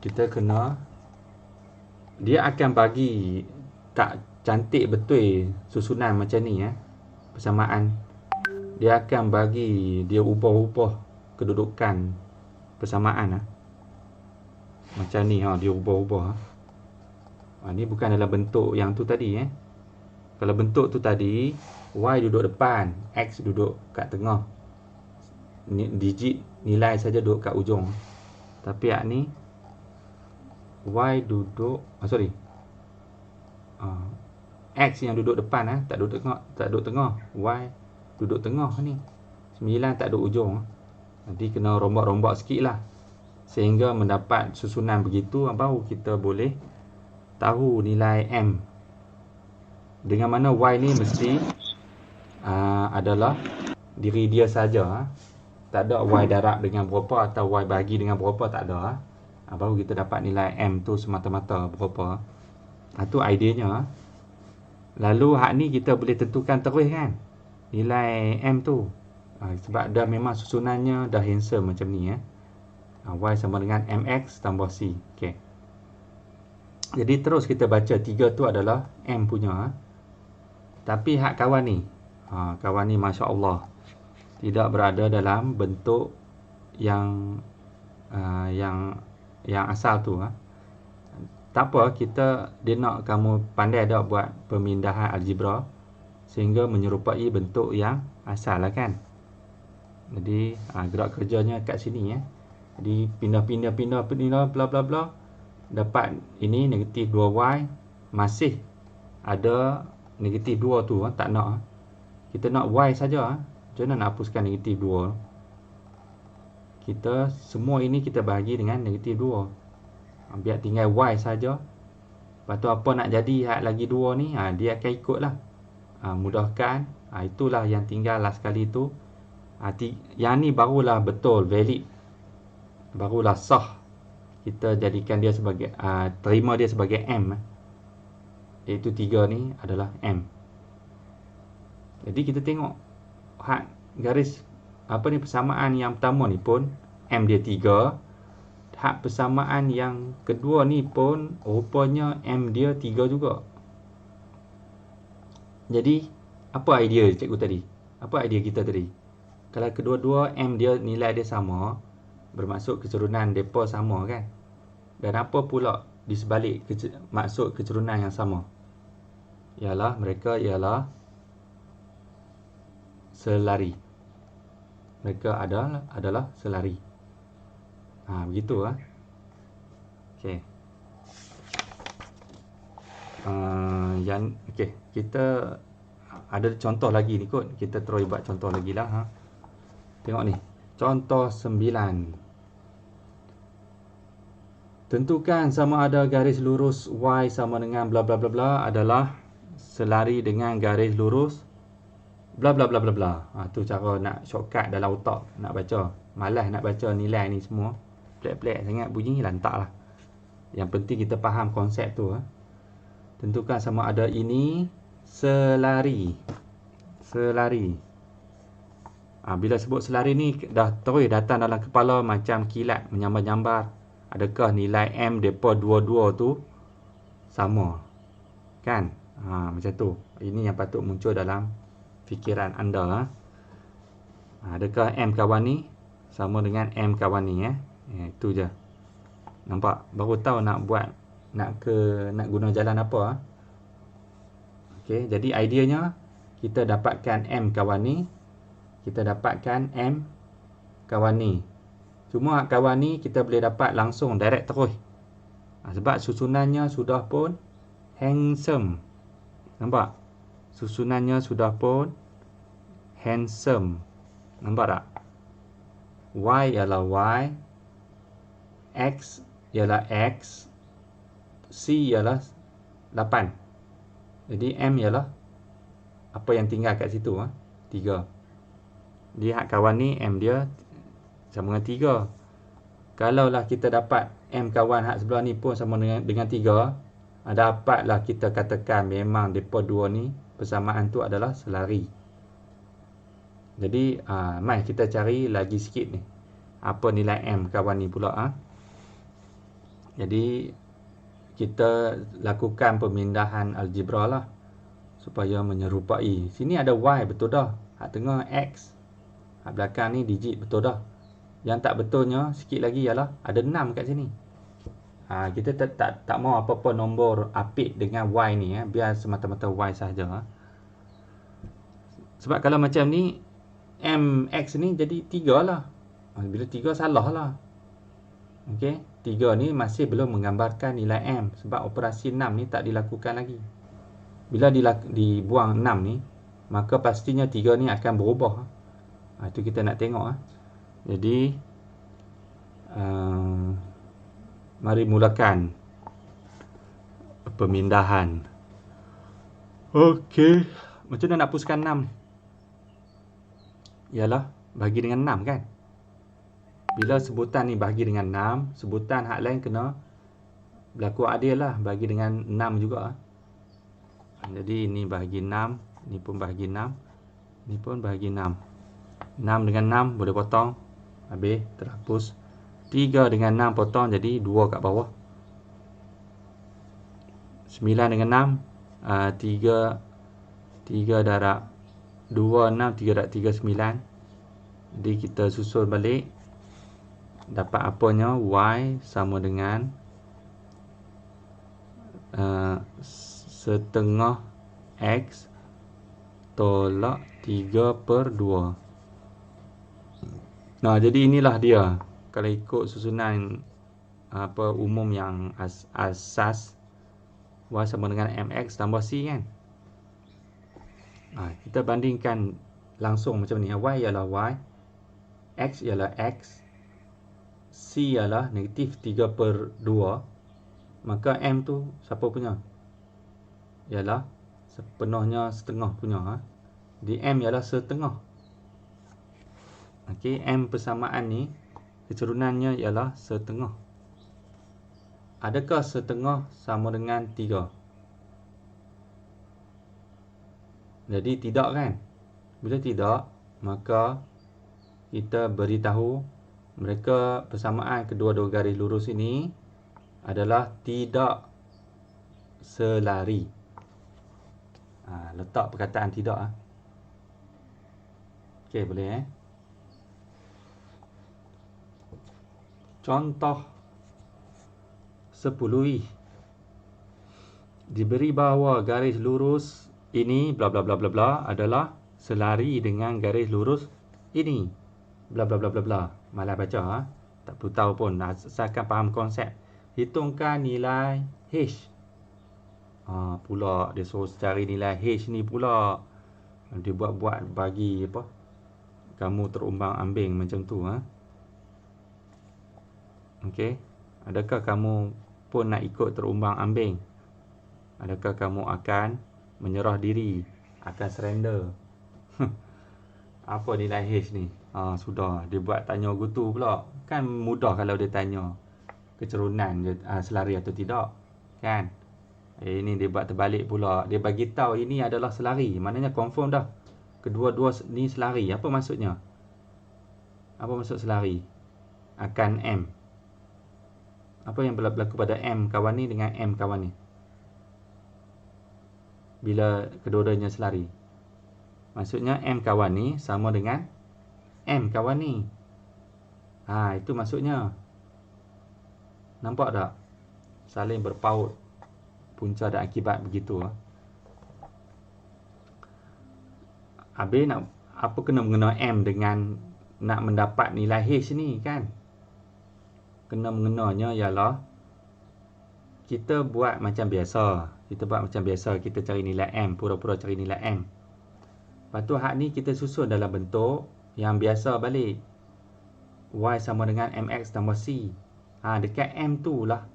kita kena, dia akan bagi tak cantik betul susunan macam ni persamaan. Dia akan bagi, dia ubah-ubah kedudukan persamaan macam ni dia ubah-ubah. Ni bukan dalam bentuk yang tu tadi Kalau bentuk tu tadi, Y duduk depan, X duduk kat tengah, digit nilai saja duduk kat ujung. Tapi ni Y duduk X yang duduk depan tak duduk tengah, Y duduk tengah ni. 9 tak duduk ujung. Jadi kena rombak-rombak sikit lah, sehingga mendapat susunan begitu, baru kita boleh tahu nilai M. Dengan mana Y ni mesti adalah diri dia saja. Tak ada Y darab dengan berapa atau Y bagi dengan berapa, tak ada. Baru kita dapat nilai M tu semata-mata berapa. Tu ideanya. Lalu hak ni kita boleh tentukan terus kan, nilai M tu. Sebab dah memang susunannya dah handsome macam ni Y sama dengan MX tambah C. Okay. Jadi terus kita baca 3 tu adalah M punya. Tapi hak kawan ni, kawan ni Masya Allah, tidak berada dalam bentuk yang asal tu. Tak apa, dia nak kamu pandai dah buat pemindahan algebra sehingga menyerupai bentuk yang asal lah kan. Jadi gerak kerjanya kat sini Jadi pindah bla bla bla, dapat ini negatif 2y, masih ada negatif 2 tu tak nak. Kita nak y saja. Macam mana nak hapuskan negatif 2? Kita semua ini kita bahagi dengan negatif 2. Biar tinggal y saja. Lepas tu apa nak jadi lagi 2 ni, dia akan ikutlah. Mudahkan. Itulah yang tinggal last sekali tu. Yang ni barulah betul, valid. Barulah sah. Kita jadikan dia sebagai, terima dia sebagai M. Iaitu 3 ni adalah M. Jadi kita tengok garis persamaan yang pertama ni pun M dia 3. Hak persamaan yang kedua ni pun rupanya M dia 3 juga. Jadi apa idea cikgu tadi? Apa idea kita tadi? Kalau kedua-dua M dia nilai dia sama, bermaksud kecerunan depa sama kan? Dan apa pula di sebalik maksud kecerunan yang sama? Mereka ialah selari. Mereka adalah selari. Begitu Okey. Okey, kita ada contoh lagi ni kot. Kita terus buat contoh lagi lah Tengok ni. Contoh 9. Tentukan sama ada garis lurus Y sama dengan bla bla bla bla adalah selari dengan garis lurus bla bla bla bla bla. Tu cara nak shortcut dalam otak nak baca. Malas nak baca nilai ni semua. Pelik-pelik sangat bunyi, lantak lah. Yang penting kita faham konsep tu Tentukan sama ada ini selari. Bila sebut selari ni dah terus datang dalam kepala macam kilat, menyambar-nyambar. Adakah nilai M depa dua-dua tu sama? Kan? Macam tu. Ini yang patut muncul dalam fikiran anda. Adakah M kawan ni sama dengan M kawan ni itu je. Nampak? Baru tahu nak guna jalan apa. Okey, jadi ideanya kita dapatkan M kawan ni, kita dapatkan M kawan ni. Cuma kawan ni kita boleh dapat langsung direct terus. Sebab susunannya sudah pun handsome. Nampak? Susunannya sudah pun handsome. Nampak tak? Y ialah Y, X ialah X, C ialah 8. Jadi M ialah apa yang tinggal kat situ 3. Jadi hak kawan ni M dia sama dengan 3. Kalaulah kita dapat M kawan hak sebelah ni pun sama dengan 3, dapatlah kita katakan memang depa dua ni persamaan tu adalah selari. Jadi mai kita cari lagi sikit ni. Apa nilai M kawan ni pula Jadi kita lakukan pemindahan algebra lah supaya menyerupai. Sini ada y betul dah. Hak tengah x. Hak belakang ni digit betul dah. Yang tak betulnya sikit lagi ialah ada 6 kat sini. Kita tak mau apa-apa nombor apit dengan y ni, biar semata-mata y sahaja. Sebab kalau macam ni mx ni jadi 3 lah. Bila 3 salah lah. Okey, 3 ni masih belum menggambarkan nilai m sebab operasi 6 ni tak dilakukan lagi. Bila dibuang 6 ni, maka pastinya 3 ni akan berubah. Itu kita nak tengok. Jadi mari mulakan pemindahan. Okey, macam mana nak hapuskan 6 ni? Ialah bagi dengan 6 kan. Bila sebutan ni bagi dengan 6, sebutan hak lain kena berlaku adil lah, bagi dengan 6 juga. Jadi ini bahagi 6, ni pun bahagi 6, ni pun bahagi 6. 6 dengan 6 boleh potong, habis terhapus. 3 dengan 6 potong, jadi 2 kat bawah. 9 dengan 6, 3 darab 2, 6, 3 darab 3, 9. Jadi kita susun balik. Dapat apanya? Y sama dengan setengah X tolak 3/2. Nah, jadi inilah dia. Kalau ikut susunan umum yang asas, Y sama dengan MX tambah C kan. Kita bandingkan langsung macam ni. Y ialah Y, X ialah X, C ialah negatif 3/2. Maka M tu siapa punya? Ialah sepenuhnya setengah punya. Jadi M ialah setengah. Okey, M persamaan ni kecerunannya ialah setengah. Adakah setengah sama dengan 3? Jadi tidak kan? Bila tidak, maka kita beritahu mereka persamaan kedua-dua garis lurus ini adalah tidak selari. Letak perkataan tidak. Okey, boleh Contoh 10i. Diberi bahawa garis lurus ini bla bla bla bla bla adalah selari dengan garis lurus ini. Bla bla bla bla bla. Malah baca tak perlu tahu pun, asalkan faham konsep. Hitungkan nilai H. Pula dia suruh cari nilai H ni pula. Dia buat-buat bagi apa? Kamu terumbang-ambing macam tu. Okey. Adakah kamu pun nak ikut terumbang-ambing? Adakah kamu akan menyerah diri? Akan surrender? Apa nilai H ni? Sudah. Dia buat tanya gutu pula. Kan mudah kalau dia tanya kecerunan selari atau tidak. Kan? Ini dia buat terbalik pula. Dia bagi tahu ini adalah selari. Maknanya confirm dah. Kedua-dua ni selari. Apa maksudnya? Apa maksud selari? Akan M. Apa yang berlaku pada M kawan ni dengan M kawan ni? Bila kedua-duanya selari. Maksudnya M kawan ni sama dengan M kawan ni. Itu maksudnya. Nampak tak? Saling berpaut. Punca dan akibat begitu. Habis nak apa kena mengena M dengan nak mendapat nilai H ni kan? Kena mengenanya ialah kita buat macam biasa. Kita cari nilai M, pura-pura cari nilai M. Lepas tu hak ni kita susun dalam bentuk yang biasa balik. Y sama dengan MX tambah C. Dekat M tu lah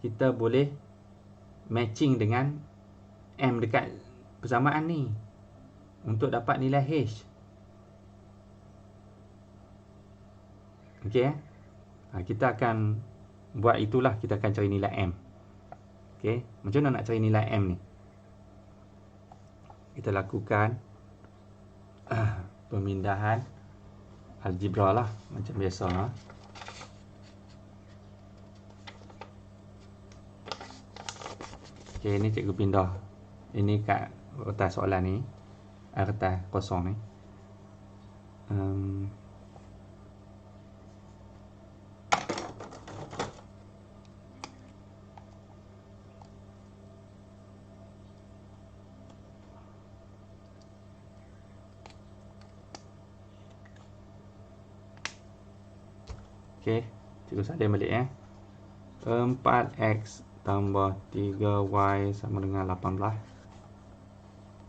kita boleh matching dengan M dekat persamaan ni untuk dapat nilai H. Okey. Kita akan buat itulah, kita akan cari nilai M. Okey, macam mana nak cari nilai M ni? Kita lakukan pemindahan algebra lah macam biasa. Okey, ini cikgu pindah. Ini kat kertas soalan ni. Kertas kosong ni. Okey, cikgu salin balik 4x tambah 3y sama dengan 18.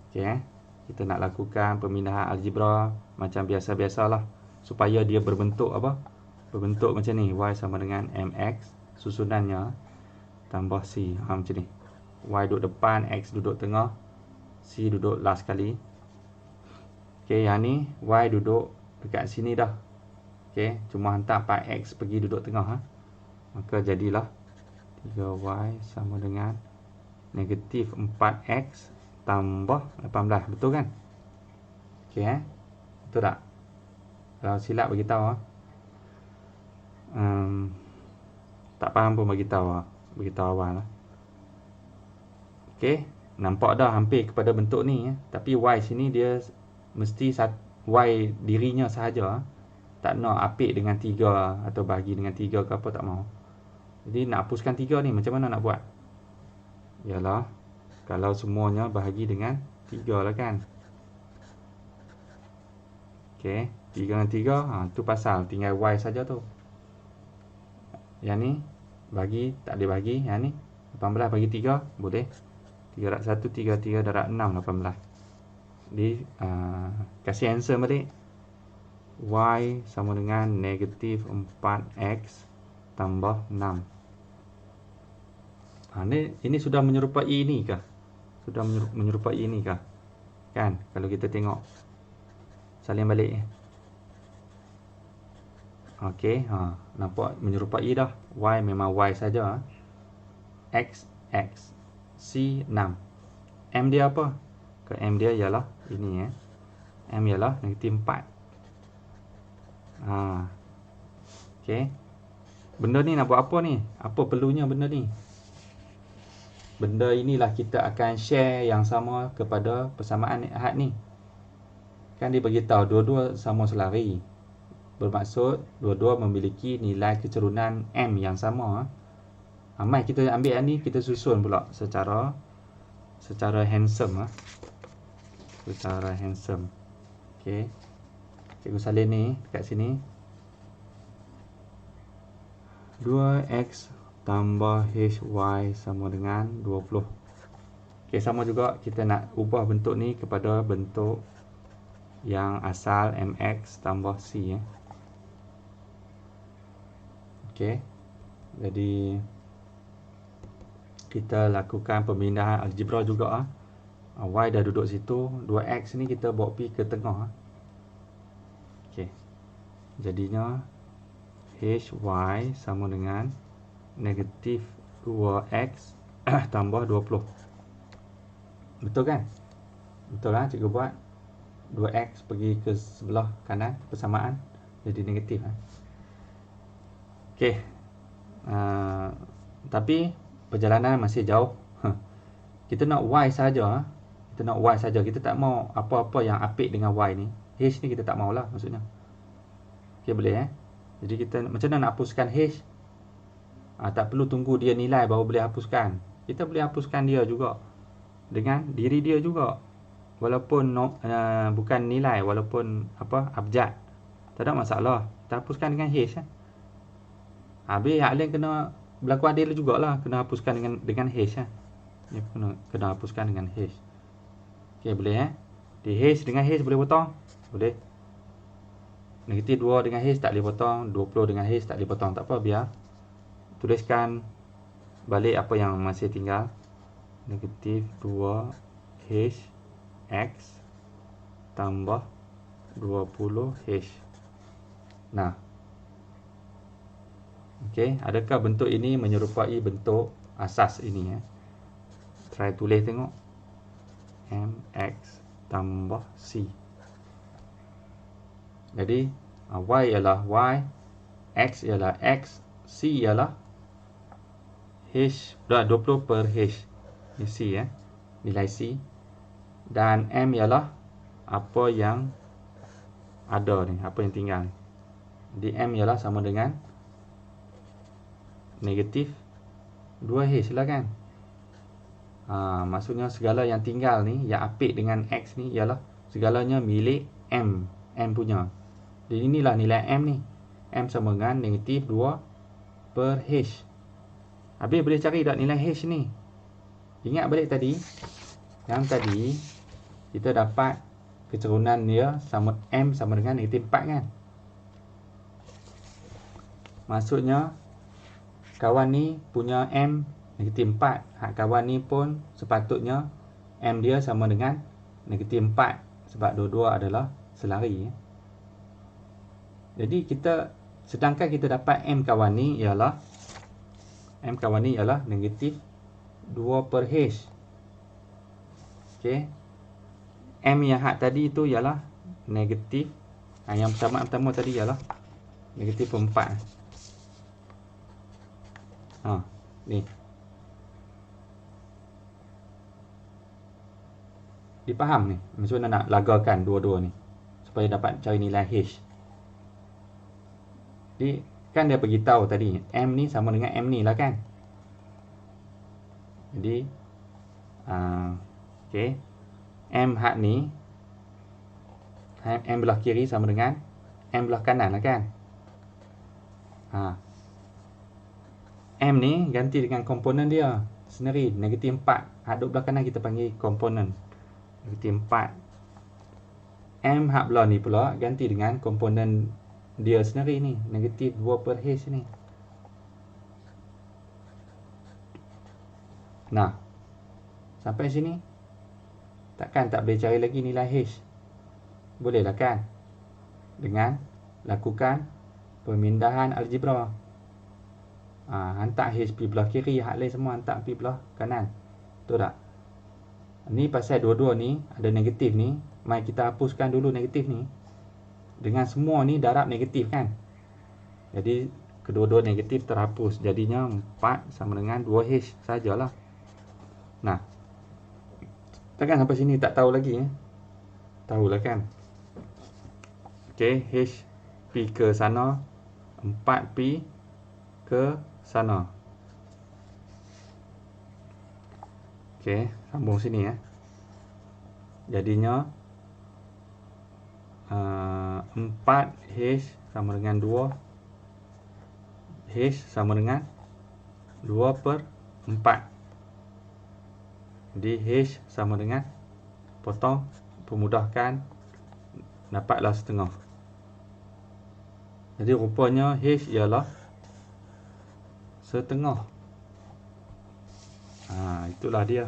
Okey, kita nak lakukan pemindahan algebra macam biasa-biasalah supaya dia berbentuk apa? Berbentuk macam ni, y sama dengan mx susunannya tambah c. Macam ni. Y duduk depan, x duduk tengah, c duduk last kali. Okey, yang ni y duduk dekat sini dah. Okey, cuma hantar 4x pergi duduk tengah. Maka jadilah 3y sama dengan negatif 4x tambah 18. Betul kan? Okey, betul tak? Kalau silap bagi tahu. Tak faham pun bagi tahu. Bagi tahu awal lah. Okey, nampak dah hampir kepada bentuk ni. Tapi y sini dia mesti y dirinya sahaja. Tak nak apik dengan 3 atau bahagi dengan 3 ke apa, tak mau. Jadi nak hapuskan 3 ni macam mana nak buat? Yalah, kalau semuanya bahagi dengan 3 lah kan. Okey, 3 dengan 3, tu pasal tinggal y saja tu. Yang ni bagi, tak boleh bagi. Yang ni 18 bagi 3 boleh. 3 darab 1, 3, 3 darab 6, 18. Jadi kasih answer balik. Y sama dengan negatif 4x tambah 6. Ini sudah menyerupai ini kah? Sudah menyerupai ini kah? Kan? Kalau kita tengok. Salin balik. Okey, nampak menyerupai dah. Y memang Y saja. X, X. C, 6. M dia apa? Ke M dia ialah ini M ialah negatif 4. Okey. Benda ni nak buat apa ni? Apa perlunya benda ni? Benda inilah kita akan share yang sama kepada persamaan ahad ni. Kan dia beritahu dua-dua sama selari. Bermaksud dua-dua memiliki nilai kecerunan M yang sama. Mai kita ambil yang ni, kita susun pula secara handsome. Secara handsome. Okey. Cikgu salin ni dekat sini. 2x tambah hy sama dengan 20. Okey, sama juga kita nak ubah bentuk ni kepada bentuk yang asal mx tambah c. Okey. Jadi kita lakukan pemindahan algebra juga. Y dah duduk situ, 2x ni kita bawa pergi ke tengah. Okey. Jadinya hy sama dengan negatif 2x tambah 20. Betul kan? Betul lah cikgu buat. 2x pergi ke sebelah kanan persamaan jadi negatif. Okey. Tapi perjalanan masih jauh. Kita nak y saja. Kita nak y saja. Kita tak mau apa-apa yang apik dengan y ni. H ni kita tak maulah maksudnya. Okey, boleh Jadi kita macam mana nak hapuskan H? Tak perlu tunggu dia nilai baru boleh hapuskan. Kita boleh hapuskan dia juga dengan diri dia juga. Walaupun bukan nilai, walaupun abjad. Tak ada masalah. Kita hapuskan dengan H. Habis hak lain kena berlaku adil jugalah, kena hapuskan dengan H. Dia kena hapuskan dengan H. Okey, boleh Di H dengan H boleh potong? Boleh. Negatif 2 dengan H tak boleh potong, 20 dengan H tak boleh potong. Tak apa, biar. Tuliskan balik apa yang masih tinggal. Negatif 2 H X tambah 20 H. Nah. Okey, adakah bentuk ini menyerupai bentuk asas ini? Try tulis tengok. MX tambah C. Jadi Y ialah Y, X ialah X, C ialah H, dah 20 per H. C ya. Nilai C. Dan M ialah apa yang ada ni, apa yang tinggal. Jadi M ialah sama dengan negatif 2H lah kan. Maksudnya segala yang tinggal ni, yang apit dengan X ni ialah segalanya milik M. M punya. Jadi inilah nilai M ni. M sama dengan negatif 2 per H. Habis boleh cari tak nilai H ni? Ingat balik tadi. Yang tadi kita dapat kecerunan dia sama M sama dengan negatif 4 kan? Maksudnya kawan ni punya M negatif 4. Hak kawan ni pun sepatutnya M dia sama dengan negatif 4. Sebab dua-dua adalah selari. Jadi sedangkan kita dapat M kawan ni ialah negatif 2 per H. Okey. M yang hak tadi tu ialah negatif. Yang pertama tadi ialah negatif 4. Ni. Dipaham ni? Macam mana nak lagakan dua-dua ni supaya dapat cari nilai H. Jadi kan dia beritahu tadi M ni sama dengan M ni lah kan. Jadi okey, M hak ni, M belah kiri sama dengan M belah kanan lah kan. M ni ganti dengan komponen dia sendiri, negatif 4. Hak duduk belah kanan kita panggil komponen negatif 4. M hak belah ni pula ganti dengan komponen dia sendiri ni, negatif 2 per H ni. Nah, sampai sini takkan tak boleh cari lagi nilai H? Boleh lah kan? Dengan lakukan pemindahan algebra. Hantar H pergi belah kiri, hak lain semua hantar pergi belah kanan. Betul tak? Ni pasal dua-dua ni ada negatif ni, mari kita hapuskan dulu negatif ni. Dengan semua ni darab negatif kan. Jadi kedua-dua negatif terhapus. Jadinya 4 sama dengan 2H sajalah. Nah, takkan sampai sini tak tahu lagi. Tahulah kan. Okey, H pi ke sana, 4 pi ke sana. Okey, sambung sini ya. Jadinya 4H sama dengan 2 H sama dengan 2 per 4. Jadi H sama dengan, potong, pemudahkan, dapatlah setengah. Jadi rupanya H ialah setengah. Itulah dia.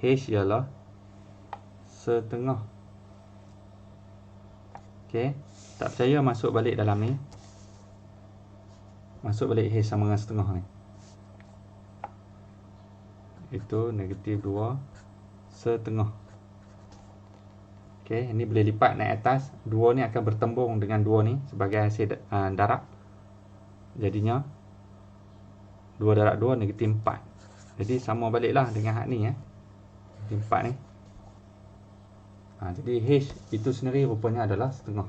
H ialah setengah. Okey, tak percaya masuk balik dalam ni. Masuk balik H sama dengan setengah ni. Itu negatif 2 setengah. Okey, ini boleh lipat naik atas. 2 ni akan bertembung dengan 2 ni sebagai hasil darab. Jadinya 2 darab 2 negatif 4. Jadi sama baliklah dengan hak ni ya. Negatif 4 ni. Jadi H itu sendiri rupanya adalah setengah.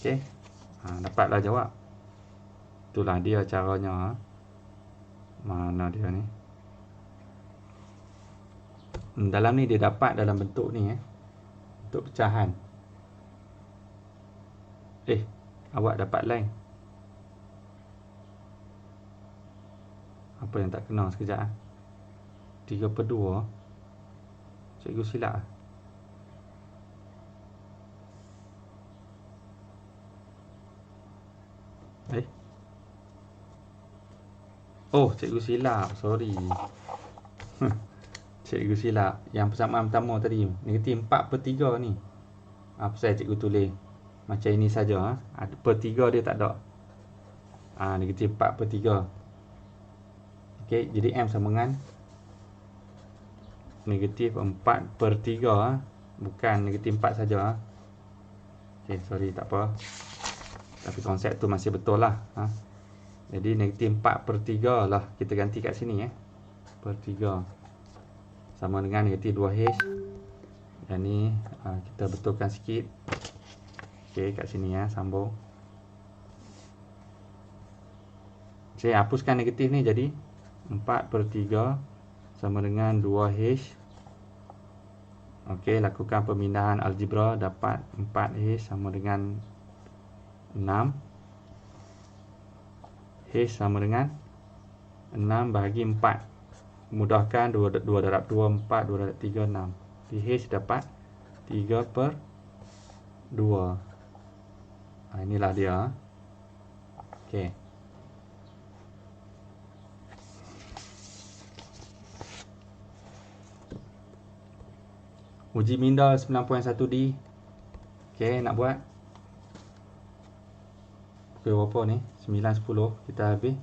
Okey. Dapatlah jawab. Itulah dia caranya. Mana dia ni? Dalam ni dia dapat dalam bentuk ni bentuk pecahan. Awak dapat lain. Apa yang tak kena sekejap 3 per 2. Cikgu silap. Oh, cikgu silap. Sorry. Cikgu silap. Yang persamaan pertama tadi, negatif 4 per 3 ni. Pasal cikgu tulis macam ini saja. Per 3 dia tak ada. Negatif 4 per 3. Okey, jadi M sama dengan negatif 4 per 3. Bukan negatif 4 saja. Okey, sorry, tak apa. Tapi konsep tu masih betul lah. Jadi negatif 4 per 3 lah kita ganti kat sini per 3 sama dengan negatif 2H. Yang ni kita betulkan sikit. Okey, kat sini ya, sambung. Saya hapuskan negatif ni, jadi 4 per 3 sama dengan 2H. Okey, lakukan pemindahan algebra, dapat 4H sama dengan 6. H sama dengan 6 bahagi 4. Mudahkan 2 darab 2, 4, 2 darab 3, 6. Di H dapat 3 per 2. Inilah dia. Okey. Uji minda 9.1D. Okey, nak buat. Pukul berapa ni? 9.10. Kita habis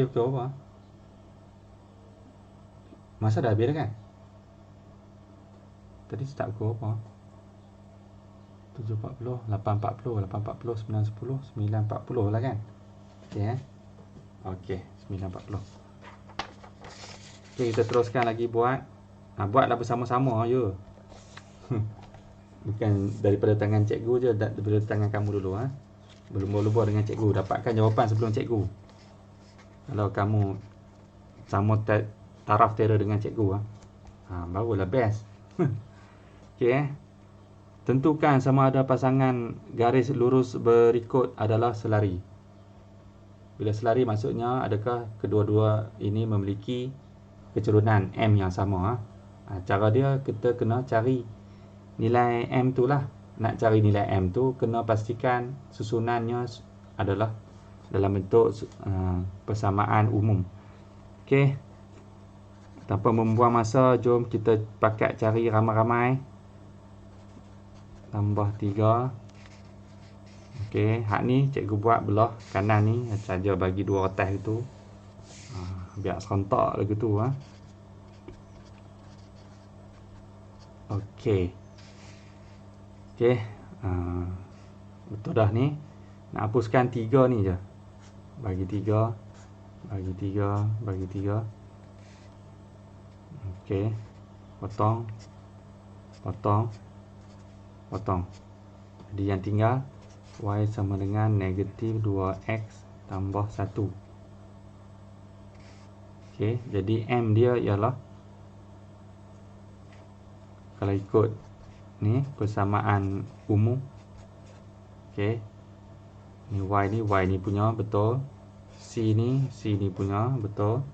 pukul berapa? Masa dah habis dah kan? Tadi start pukul berapa? 7.40, 8.40, 8.40, 9.10, 9.40 lah kan? Okey Okey, 9.40. Okey, kita teruskan lagi buat. Buatlah bersama-sama je. Bukan daripada tangan cikgu je, daripada tangan kamu dulu. Berlumba-lumba dengan cikgu. Dapatkan jawapan sebelum cikgu. Kalau kamu sama taraf tera dengan cikgu, barulah best. Okey. Tentukan sama ada pasangan garis lurus berikut adalah selari. Bila selari maksudnya adakah kedua-dua ini memiliki kecerunan M yang sama. Cara dia, kita kena cari nilai M tu lah. Nak cari nilai M tu, kena pastikan susunannya adalah dalam bentuk persamaan umum. Okey. Tanpa membuang masa, jom kita pakat cari ramai-ramai. Tambah 3. Okey, hak ni cikgu buat belah kanan ni saja, bagi 2 retas itu. Biar serentak lagi tu. Okey. Okey. Betul dah ni. Nak hapuskan 3 ni je. Bagi 3. Bagi 3. Bagi 3. Okey. Potong. Potong. Potong. Jadi yang tinggal Y sama dengan negatif 2X tambah 1. Okey. Jadi M dia ialah, kalau ikut ni persamaan umum. Okey. Ni Y ni punya betul. C ni punya betul.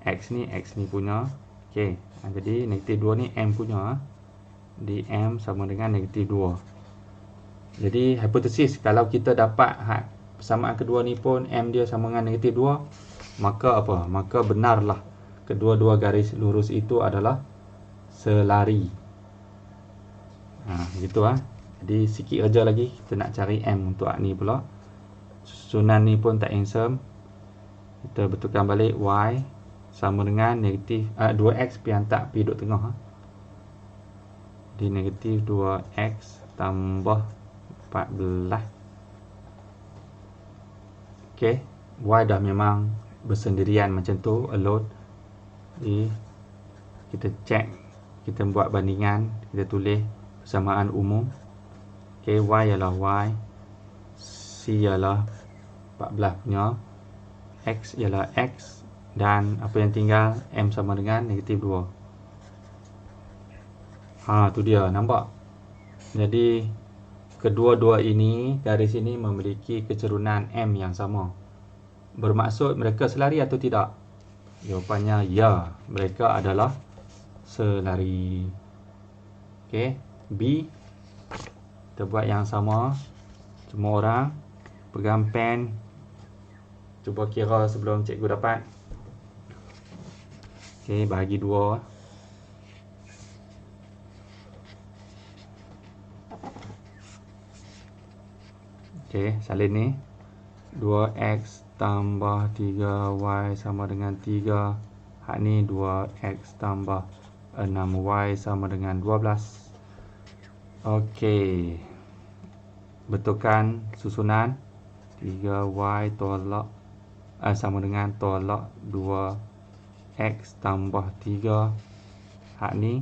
X ni punya. Okey. Jadi negatif 2 ni M punya. Di M sama dengan negatif 2. Jadi hipotesis, kalau kita dapat persamaan kedua ni pun M dia sama dengan negatif 2, maka apa? Maka benarlah kedua-dua garis lurus itu adalah selari. Gitu Jadi sikit kerja lagi, kita nak cari M untuk ni pula. Susunan ni pun tak handsome. Kita betulkan balik Y sama dengan negatif 2X pi hantar pi duduk tengah. Di negatif 2X tambah 14. Okey, Y dah memang bersendirian macam tu, alone. Jadi kita check, kita buat bandingan, kita tulis persamaan umum. Okey, Y ialah Y, C ialah 14 punya, X ialah X, dan apa yang tinggal M sama dengan negatif 2. Tu dia, nampak? Jadi kedua-dua ini, garis ini memiliki kecerunan M yang sama. Bermaksud mereka selari atau tidak? Jawapannya ya, mereka adalah selari. Okey, B, kita buat yang sama. Semua orang pegang pen, cuba kira sebelum cikgu dapat. Okey, bahagi 2. Okey, salin ni 2X tambah 3Y sama dengan 3. Hak ni 2X tambah 6Y sama dengan 12. Okey, betulkan susunan. 3Y tolak sama dengan tolak 2 X tambah 3. Hak ni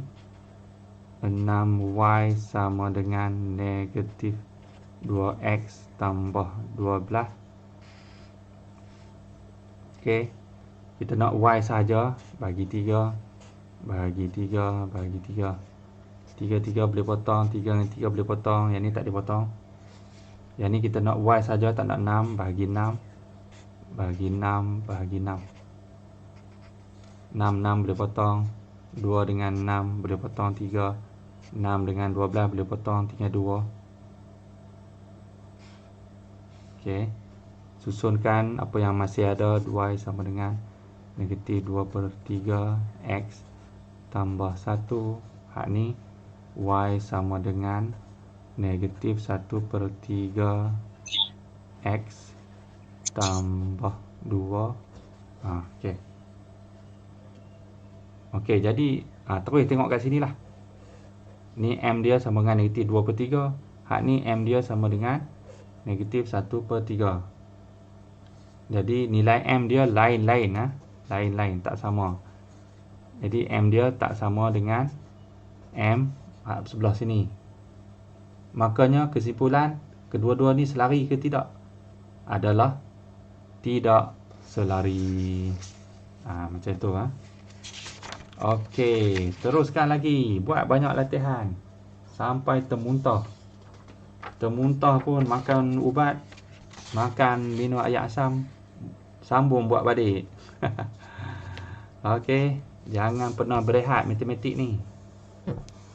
6Y sama dengan negatif 2X tambah 12. Okey. Kita nak Y saja. Bagi 3. Bagi 3. Bagi 3. 3 boleh potong. 3 dengan 3 boleh potong. Yang ni tak dipotong. Yang ni kita nak Y saja, tak nak 6. Bagi 6. Bagi 6. Bagi 6. 6 boleh potong. 2 dengan 6 boleh potong 3. 6 dengan 12 boleh potong, tinggal 2. Okey. Susunkan apa yang masih ada. Y sama dengan negatif 2/3 X tambah 1. Hak ni Y sama dengan negatif 1/3 X tambah 2. Okey. Okey, jadi terus tengok kat sini lah. Ni M dia sama dengan negatif 2/3. Hak ni M dia sama dengan negatif 1/3. Jadi nilai M dia lain-lain. Lain-lain, tak sama. Jadi M dia tak sama dengan M sebelah sini. Makanya kesimpulan, kedua-dua ni selari ke tidak? Adalah tidak selari. Macam tu. Okey, teruskan lagi. Buat banyak latihan sampai termuntah. Termuntah pun makan ubat, makan minum air asam, sambung buat balik. Okey, jangan pernah berehat matematik ni.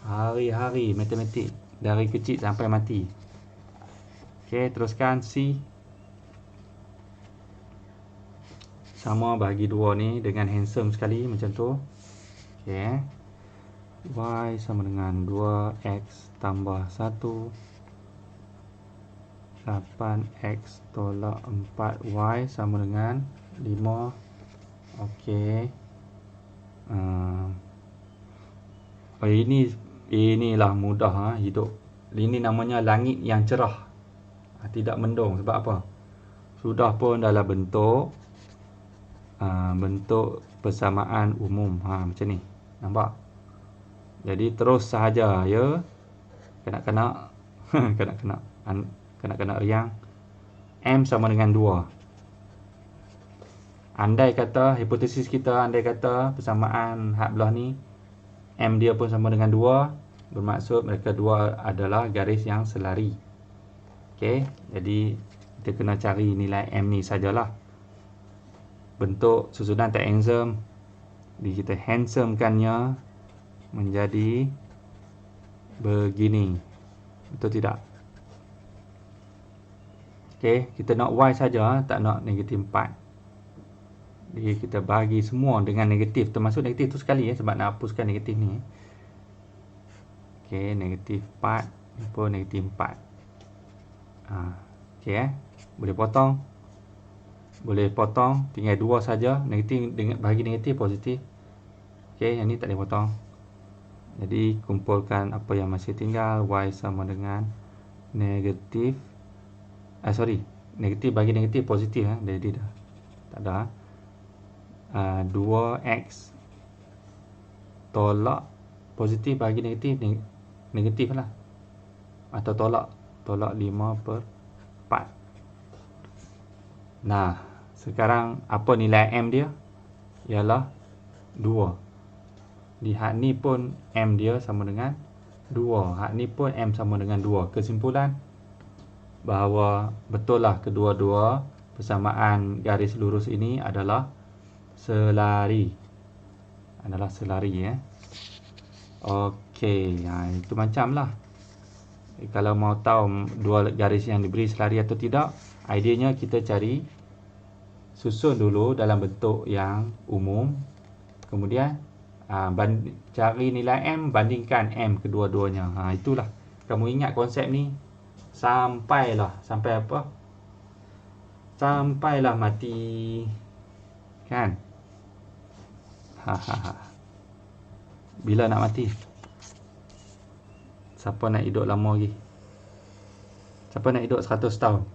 Hari-hari matematik dari kecil sampai mati. Okey, teruskan C. Sama bagi 2 ni dengan handsome sekali macam tu. Okey. Y sama dengan 2X tambah 1. 8X tolak 4Y sama dengan 5. Okey. Inilah mudah hidup. Ini namanya langit yang cerah. Tidak mendung. Sebab apa? Sudah pun dalam bentuk persamaan umum. Macam ni. Nampak? Jadi terus sahaja ya. Kanak-kanak kanak-kanak riang. M sama dengan 2. Andai kata hipotesis kita, andai kata persamaan hak belah ni M dia pun sama dengan 2, bermaksud mereka dua adalah garis yang selari. Okey, jadi kita kena cari nilai M ni sajalah. Bentuk susunan tangent. Jadi kita handsomekannya menjadi begini. Betul tidak? Okey, kita nak Y saja, tak nak negatif 4. Jadi kita bagi semua dengan negatif, termasuk negatif tu sekali sebab nak hapuskan negatif ni. Okey, negatif 4 ni pun negatif 4. Okey boleh potong. Boleh potong, tinggal 2 saja. Negatif dengan bagi negatif positif. Okey, yang ni tak boleh potong. Jadi kumpulkan apa yang masih tinggal. Y sama dengan negatif negatif bagi negatif positif. Jadi dah tak ada. 2X tolak positif bagi negatif, negatif lah. Atau tolak 5/4. Nah, sekarang apa nilai M dia? Ialah 2. Di hak ni pun M dia sama dengan 2. Hak ni pun M sama dengan 2. Kesimpulan bahawa betul lah kedua-dua persamaan garis lurus ini adalah selari. Okey, itu macam lah. Kalau mau tahu dua garis yang diberi selari atau tidak, ideanya kita cari susun dulu dalam bentuk yang umum. Kemudian cari nilai M, bandingkan M kedua-duanya. Itulah. Kamu ingat konsep ni sampai apa? Sampailah mati. Kan? Bila nak mati? Siapa nak hidup lama lagi? Siapa nak hidup 100 tahun?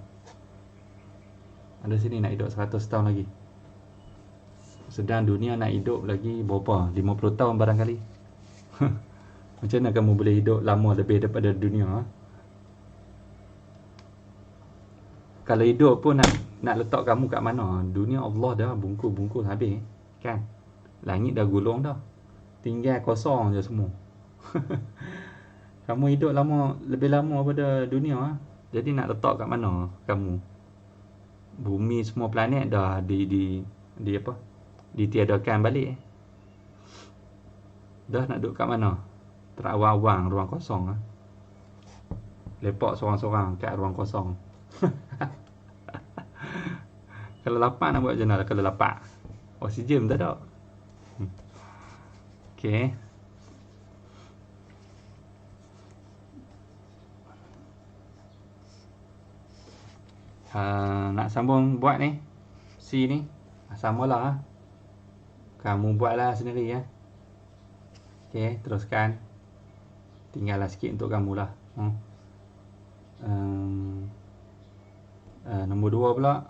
Ada sini nak hidup 100 tahun lagi? Sedang dunia nak hidup lagi berapa? 50 tahun barangkali. Macam mana kamu boleh hidup lama lebih daripada dunia? Kalau hidup pun nak letak kamu kat mana? Dunia Allah dah bungkus-bungkus habis. Kan? Langit dah gulung dah. Tinggal kosong je semua. Kamu hidup lebih lama daripada dunia. Jadi nak letak kat mana kamu? Bumi semua planet dah ditiadakan balik. Dah nak duduk kat mana? Terawang-awang ruang kosong. Lepak seorang-seorang kat ruang kosong. Kalau lapar nak buat macam mana? Kalau lapar oksigen tak ada. Okey. Nak sambung buat ni C ni samalah. Kamu buatlah sendiri ya. Okey, teruskan. Tinggallah sikit untuk kamulah. Nombor 2 pula.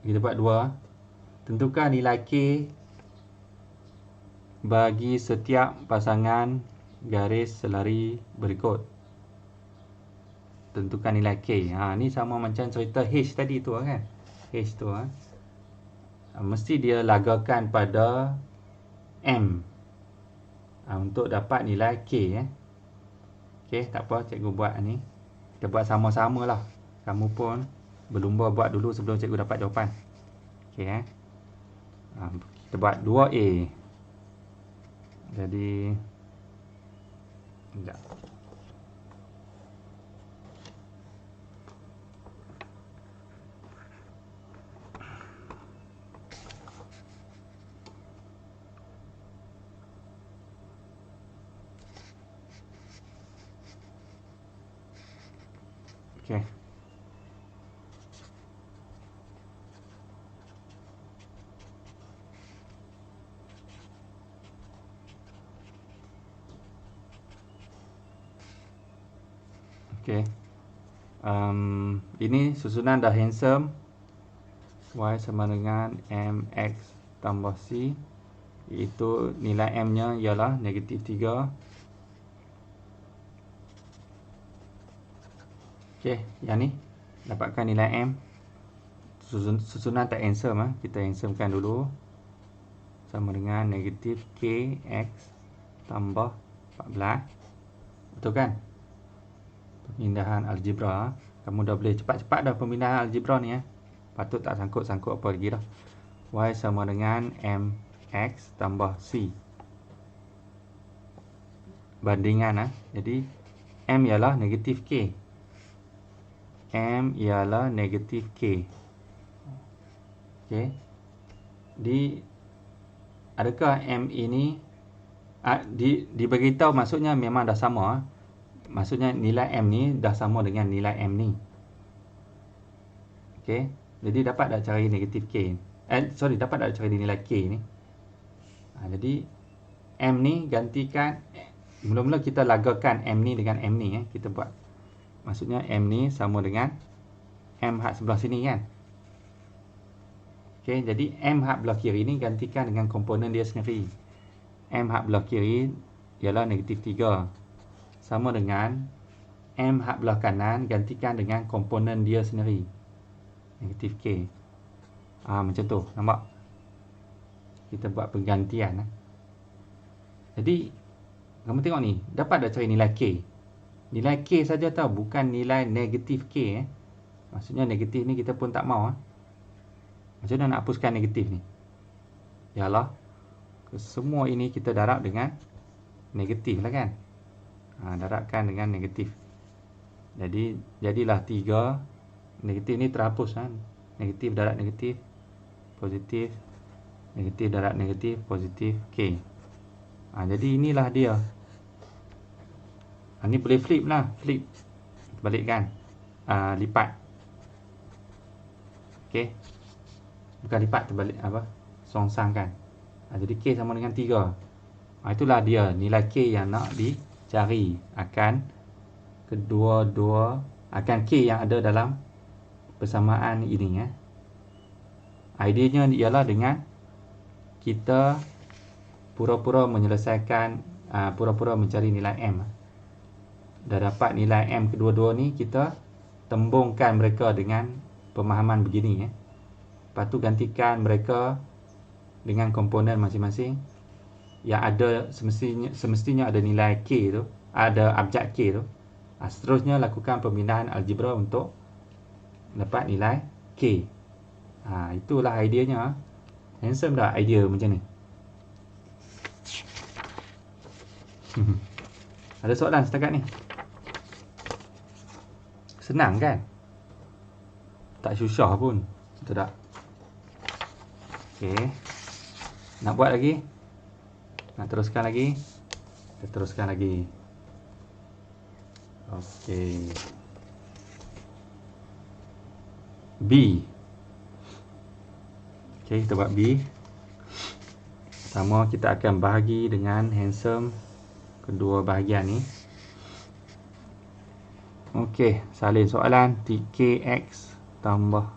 Kita buat 2. Tentukan nilai K bagi setiap pasangan garis selari berikut. Tentukan nilai K. Ni sama macam cerita H tadi tu kan. H tu mesti dia lagakan pada M untuk dapat nilai K. Okey, tak apa, cikgu buat ni. Kita buat sama-sama lah. Kamu pun berlumba buat dulu sebelum cikgu dapat jawapan. Okey kita buat 2A. Jadi sekejap. Okey. Okey. Ini susunan dah handsome. Y sama dengan MX tambah C. Iaitu nilai M-nya ialah negatif 3. Okey, yang ni dapatkan nilai M. Susunan tak handsome. Kita handsomekan dulu. Sama dengan negatif KX tambah 14. Betul kan? Pemindahan algebra. Kamu dah boleh cepat-cepat dah pemindahan algebra ni Patut tak sangkut-sangkut apa lagi dah. Y sama dengan MX tambah C. Bandingan Jadi M ialah negatif K. M ialah negatif K. Okey. Adakah M ini diberitahu maksudnya memang dah sama. Maksudnya nilai M ni dah sama dengan nilai M ni. Okey. Jadi dapat dah cari negatif K. Dapat dah cari nilai K ni. Jadi M ni gantikan. Mula-mula kita lagakan M ni dengan M ni kita buat. Maksudnya M ni sama dengan M hak sebelah sini kan. Okey, jadi M hak belah kiri ni gantikan dengan komponen dia sendiri. M hak belah kiri ialah negatif 3. Sama dengan M hak belah kanan gantikan dengan komponen dia sendiri. Negatif K. Macam tu, nampak? Kita buat penggantian. Jadi, kamu tengok ni, dapat dah cari nilai K. Nilai K saja tau, bukan nilai negatif K. Maksudnya negatif ni kita pun tak mau. Macam mana nak hapuskan negatif ni? Yalah, semua ini kita darab dengan negatif lah kan. Darabkan dengan negatif. Jadi, jadilah 3. Negatif ni terhapus Negatif darab negatif, positif. Negatif darab negatif, positif K. Jadi inilah dia. Ni boleh flip lah. Flip. Balikkan. Lipat. Okey. Bukan lipat, terbalik songsangkan. Jadi K sama dengan 3. Itulah dia nilai K yang nak dicari. Akan akan K yang ada dalam persamaan ini Ideanya ialah dengan kita pura-pura menyelesaikan, pura-pura mencari nilai M. Dah dapat nilai M kedua-dua ni, kita tembungkan mereka dengan pemahaman begini. Lepas tu gantikan mereka dengan komponen masing-masing yang ada semestinya ada nilai K tu, ada abjad K tu. Seterusnya lakukan pemindahan algebra untuk dapat nilai K. Itulah ideanya. Handsome dah idea macam ni. Ada soalan setakat ni? Senang kan? Tak susah pun. Betul tak? Okey. Nak buat lagi? Nak teruskan lagi? Kita teruskan lagi. Okey. B. Okey, kita buat B. Pertama, kita akan bahagi dengan handsome kedua bahagian ni. Okey, salin soalan. 3x tambah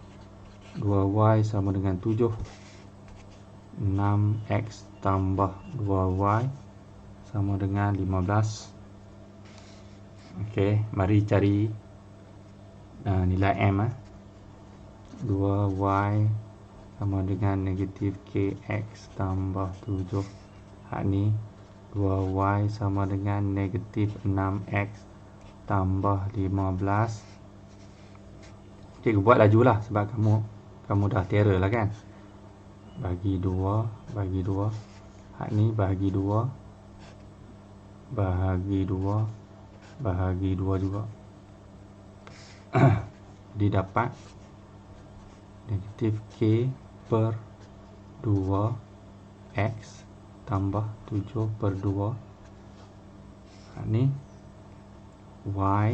2y sama dengan 7. 6x tambah 2y sama dengan 15. Okey, mari cari nilai M. 2y sama dengan negatif kx tambah 7. Hak ni 2y sama dengan negatif 6x tambah 15. Cikgu buat lajulah sebab kamu dah terror lah kan. Bagi 2, bagi 2. Hak ni bahagi 2. Bahagi 2. Bahagi 2 juga. Jadi dapat negatif K per 2x tambah 7 per 2. Ni y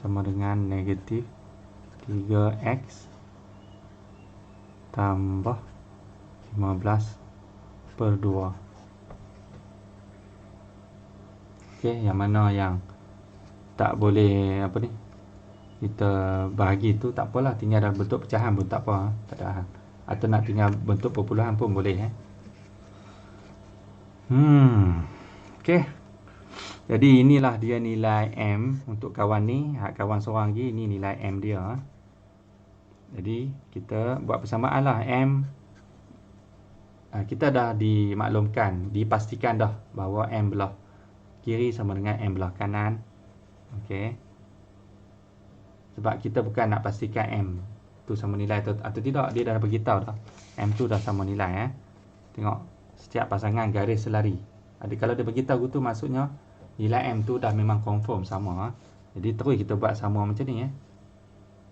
sama dengan negatif 3x tambah 15 per 2. Okey, yang mana yang tak boleh kita bahagi tu tak apalah, tinggal dalam bentuk pecahan pun tak apa, tak ada hal. Atau nak tinggal bentuk perpuluhan pun boleh. Okey. Jadi inilah dia nilai M untuk kawan ni. Kawan seorang lagi, ini nilai M dia. Jadi kita buat persamaan lah. M kita dah dimaklumkan, dipastikan dah bahawa M belah kiri sama dengan M belah kanan. Okey. Sebab kita bukan nak pastikan M tu sama nilai atau tidak, dia dah beritahu dah M tu dah sama nilai. Tengok setiap pasangan garis selari. Kalau dia beritahu tu maksudnya nilai M tu dah memang confirm sama. Jadi terus kita buat sama macam ni.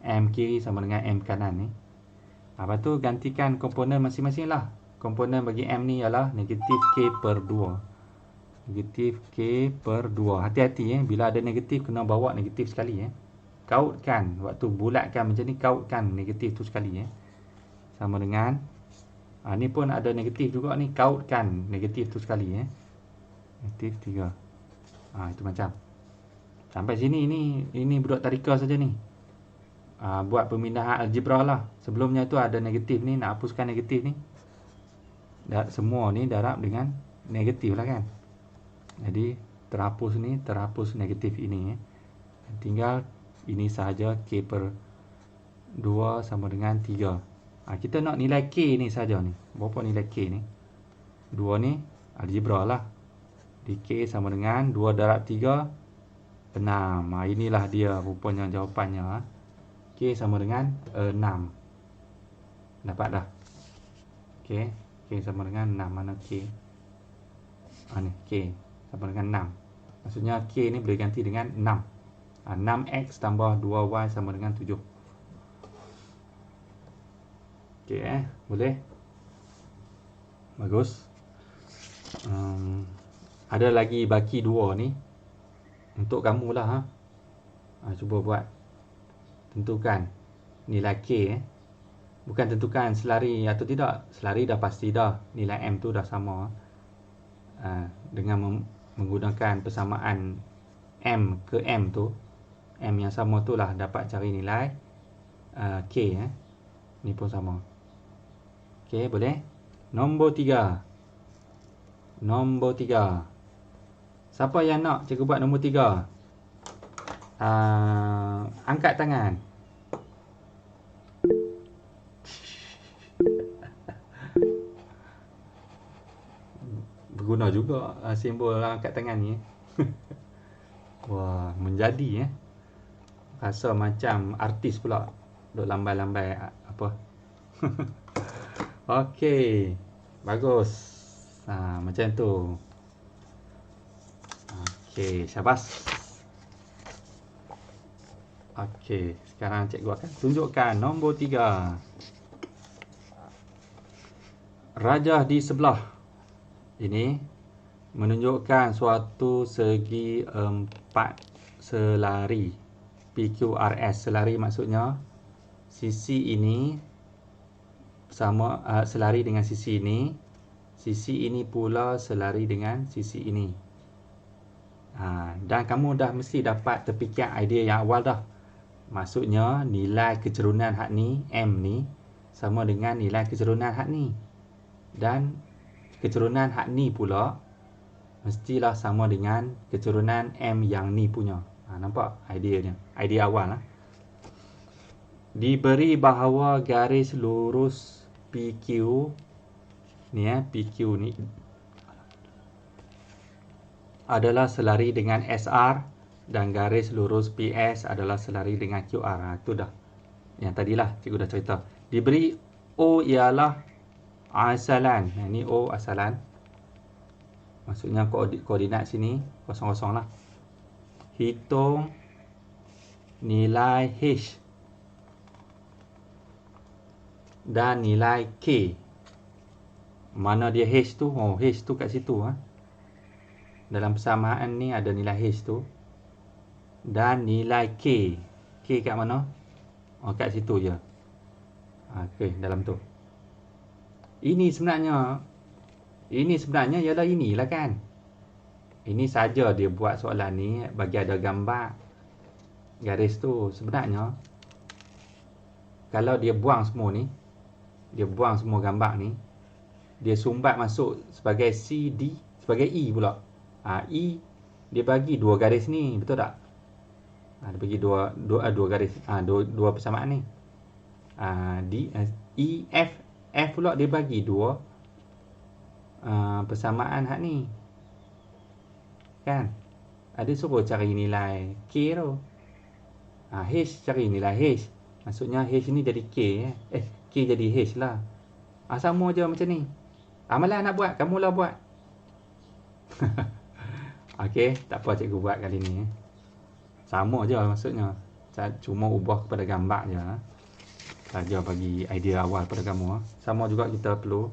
M kiri sama dengan M kanan ni. Lepas tu gantikan komponen masing-masing lah. Komponen bagi M ni ialah negatif K per 2. Negatif K per 2. Hati-hati bila ada negatif kena bawa negatif sekali. Kautkan, waktu bulatkan macam ni, kautkan negatif tu sekali. Sama dengan ni pun ada negatif juga ni, kautkan negatif tu sekali. Negatif 3. Itu macam sampai sini. Ini budak tarika saja ni. Buat pemindahan algebra lah. Sebelumnya tu ada negatif ni, nak hapuskan negatif ni. Semua ni darab dengan negatif lah kan. Jadi terhapus ni, terhapus negatif ini. Tinggal ini sahaja K per 2 sama dengan 3. Kita nak nilai K ni saja ni. Berapa nilai K ni? 2 ni algebra lah. Di K sama dengan 2 darab 3 6. Inilah dia rupanya jawapannya. K sama dengan 6. Dapat dah. K sama dengan 6. Mana K? Ni K sama dengan 6. Maksudnya K ni boleh ganti dengan 6. 6x tambah 2y sama dengan 7. Okey, boleh? Bagus. Ada lagi baki 2 ni. Untuk kamu lah. Cuba buat. Tentukan nilai K. Bukan tentukan selari atau tidak. Selari dah pasti dah. Nilai M tu dah sama. Dengan menggunakan persamaan M ke M tu. M yang sama tu lah dapat cari nilai K. Ni pun sama. Okey, boleh? Nombor 3. Nombor 3. Siapa yang nak cikgu buat nombor 3? Angkat tangan. Berguna juga simbol angkat tangan ni. Wah, menjadi rasa macam artis pula. Duk lambai-lambai apa. Okey. Bagus. Macam tu. Okey, syabas. Okey, sekarang cikgu akan tunjukkan nombor 3. Rajah di sebelah ini menunjukkan suatu segi 4 selari. PQRS, selari maksudnya sisi ini sama selari dengan sisi ini. Sisi ini pula selari dengan sisi ini. Dan kamu dah mesti dapat terfikir idea yang awal dah. Maksudnya nilai kecerunan hak ni, M ni, sama dengan nilai kecerunan hak ni. Dan kecerunan hak ni pula mestilah sama dengan kecerunan M yang ni punya. Nampak ideanya? Idea awal lah. Diberi bahawa garis lurus PQ ni PQ ni adalah selari dengan SR dan garis lurus PS adalah selari dengan QR. Itu dah. Yang tadilah cikgu dah cerita. Diberi O ialah asalan. Ini O asalan. Maksudnya koordinat sini kosong-kosong lah. Hitung nilai H dan nilai K. Mana dia H tu? H tu kat situ. Dalam persamaan ni ada nilai H tu. Dan nilai K. K kat mana? Kat situ je. Okey, dalam tu. Ini sebenarnya ialah inilah kan. Ini saja dia buat soalan ni bagi ada gambar garis tu. Sebenarnya kalau dia buang semua ni, dia buang semua gambar ni, dia sumbat masuk sebagai C, D, sebagai E pula. E dia bagi dua garis ni, betul tak? Dia bagi dua garis, dua persamaan ni. D, E, F pula dia bagi dua persamaan hak ni. Kan? Ada suruh cari nilai K tu. H cari nilai H. Maksudnya H ni jadi K. K jadi H lah. Sama je macam ni. Malah nak buat, kamulah buat. Okey, tak apa cikgu buat kali ni. Sama je maksudnya. Cuma ubah kepada gambar je. Saja bagi idea awal pada kamu. Sama juga kita perlu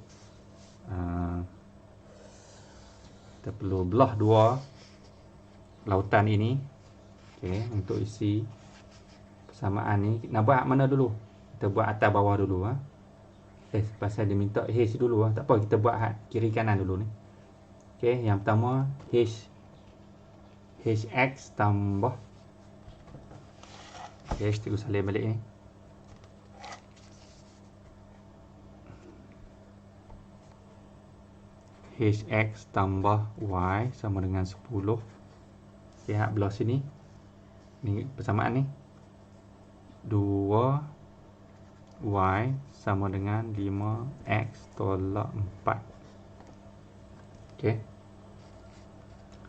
belah dua lautan ini. Okey, untuk isi persamaan ni. Nak buat mana dulu? Kita buat atas bawah dulu. Pasal dia minta H dulu. Tak apa, kita buat kiri kanan dulu ni. Okey, yang pertama HX tambah. Okey, cikgu salin balik ni. HX tambah Y sama dengan 10. Okey, belah sini. Ni persamaan ni. 2Y sama dengan 5X tolak 4. Okey.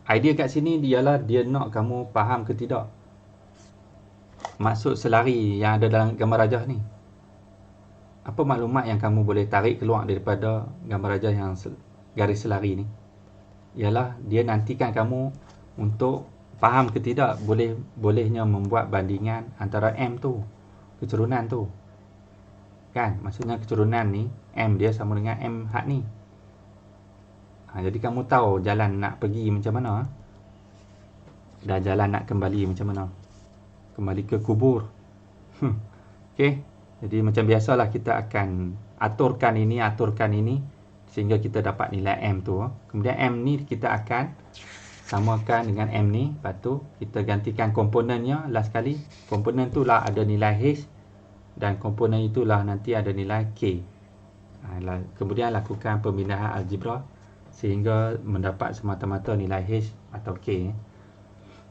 Idea kat sini ialah dia nak kamu faham ke tidak maksud selari yang ada dalam gambar rajah ni. Apa maklumat yang kamu boleh tarik keluar daripada gambar rajah yang garis selari ni? Ialah dia nantikan kamu untuk faham ke tidak bolehnya membuat bandingan antara M tu, kecerunan tu. Kan? Maksudnya kecerunan ni M dia sama dengan M hak ni. Jadi kamu tahu jalan nak pergi macam mana. Dan jalan nak kembali macam mana. Kembali ke kubur. Okey. Jadi macam biasalah kita akan aturkan ini sehingga kita dapat nilai M tu. Kemudian M ni kita akan samakan dengan M ni. Lepas tu kita gantikan komponennya last kali. Komponen tu lah ada nilai H dan komponen itulah nanti ada nilai K. Kemudian lakukan pemindahan algebra sehingga mendapat semata-mata nilai H atau K.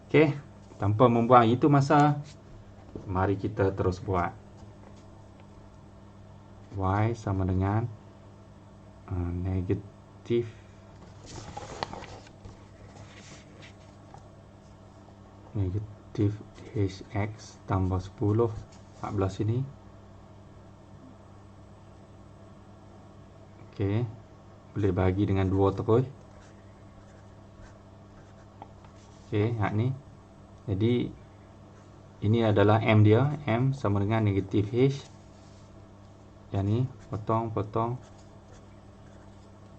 Okey, tanpa membuang itu masa, mari kita terus buat. Y sama dengan negatif Hx tambah 10, 14 ini. Okey, boleh bagi dengan 2 terus. Okey, hak ni. Jadi ini adalah M dia, M sama dengan negatif H. Yang ni potong.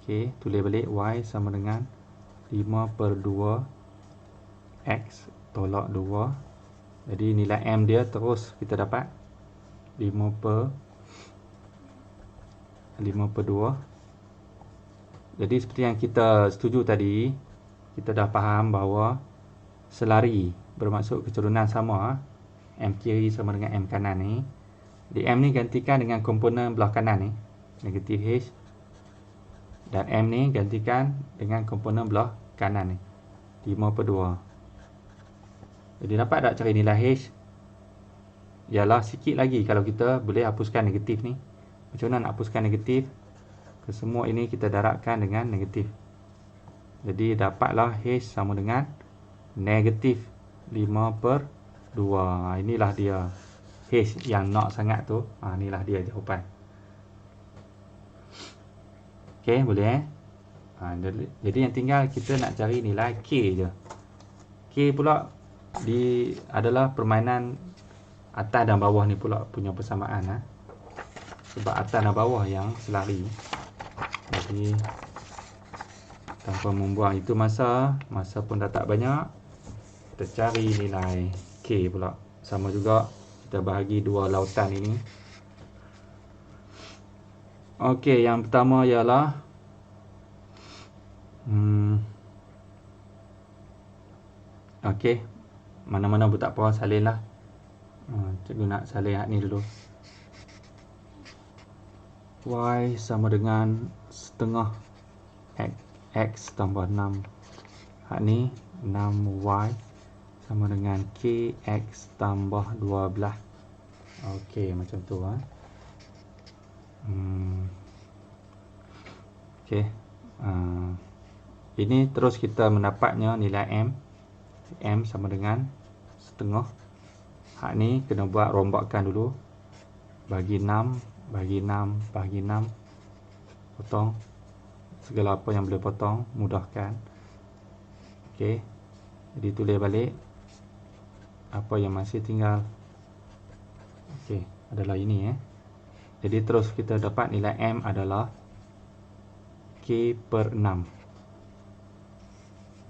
Okey, tulis balik Y sama dengan 5/2 X tolak 2. Jadi nilai M dia terus kita dapat 5/2. Jadi seperti yang kita setuju tadi, kita dah faham bahawa selari bermaksud keturunan sama, M kiri sama dengan M kanan ni. Di M ni gantikan dengan komponen belah kanan ni, negatif H. Dan M ni gantikan dengan komponen belah kanan ni, 5/2. Jadi dapat tak cari nilai H? Ialah sikit lagi kalau kita boleh hapuskan negatif ni. Macam mana nak hapuskan negatif? Kesemua ini kita darabkan dengan negatif. Jadi dapatlah H sama dengan negatif 5/2. Inilah dia H yang nak sangat tu. Inilah dia jawapan. Okey, boleh jadi yang tinggal kita nak cari nilai K je. K pula adalah permainan atas dan bawah ni pula punya persamaan. Sebab atas dan bawah yang selari. Jadi tanpa membuang itu masa pun dah tak banyak. Kita cari nilai K pula. Sama juga kita bahagi dua lautan ini. Okey, yang pertama ialah okey, mana-mana pun tak apa, salinlah. Cikgu nak salin hak ni dulu. Y sama dengan setengah X tambah 6. Hak ni 6Y sama dengan KX tambah 12. Okey, macam tu. Okey. Ini terus kita mendapatnya nilai M sama dengan setengah. Hak ni kena buat rombakan dulu. Bagi 6, bagi 6, bagi 6. Potong. Segala apa yang boleh potong, mudahkan. Okey. Jadi tulis balik apa yang masih tinggal. Okey, adalah ini. Jadi terus kita dapat nilai M adalah K/6.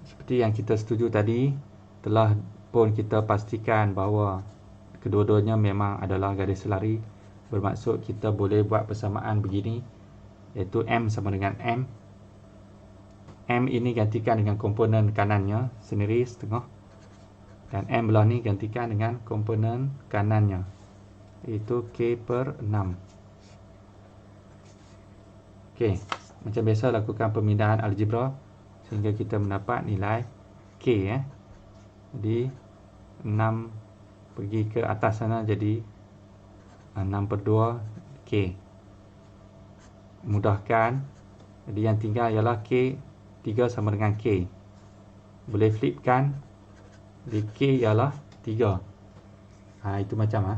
Seperti yang kita setuju tadi, telah pun kita pastikan bahawa kedua-duanya memang adalah garis selari. Bermaksud kita boleh buat persamaan begini, iaitu M sama dengan M. M ini gantikan dengan komponen kanannya sendiri setengah. Dan M belah ni gantikan dengan komponen kanannya, iaitu K/6. Okey, macam biasa lakukan pemindahan algebra sehingga kita mendapat nilai K. Jadi 6 pergi ke atas sana jadi 6/2 K. Mudahkan. Jadi yang tinggal ialah K 3 sama dengan K. Boleh flipkan. Jadi K ialah 3. Itu macam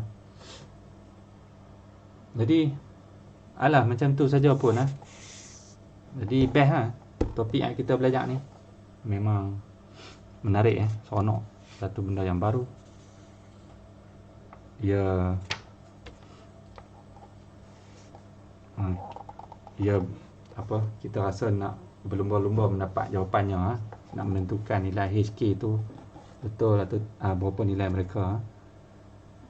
Jadi macam tu saja pun Jadi best topik yang kita belajar ni. Memang menarik seronok. Satu benda yang baru. Kita rasa nak berlumba-lumba mendapat jawapannya, nak menentukan nilai HK tu betul atau berapa nilai mereka.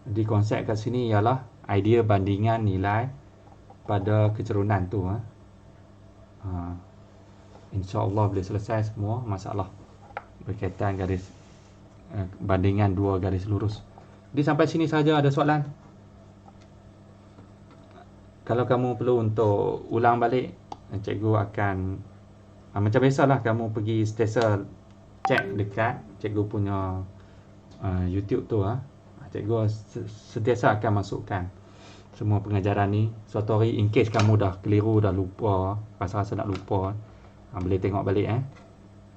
Jadi konsep kat sini ialah idea bandingan nilai pada kecerunan tu. InsyaAllah boleh selesai semua masalah berkaitan garis bandingan dua garis lurus. Jadi sampai sini saja. Ada soalan? kalau kamu perlu untuk ulang balik, cikgu akan macam biasalah kamu pergi sentiasa check dekat cikgu punya YouTube tu cikgu sentiasa akan masukkan semua pengajaran ni. Suatu hari in case kamu dah keliru, dah lupa, rasa-rasa nak lupa, boleh tengok balik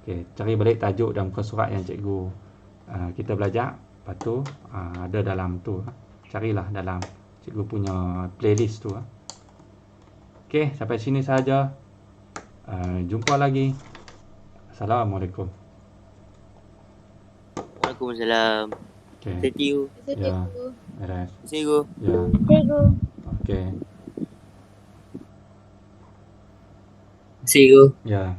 okey, cari balik tajuk dan muka surat yang cikgu kita belajar. Lepas tu ada dalam tu, carilah dalam cikgu punya playlist tu. Okey, sampai sini sahaja. Jumpa lagi. Assalamualaikum. Waalaikumsalam. Okay. Thank you. Ya. Beres. Cikgu. Ya. Cikgu. Okey. Cikgu. Ya.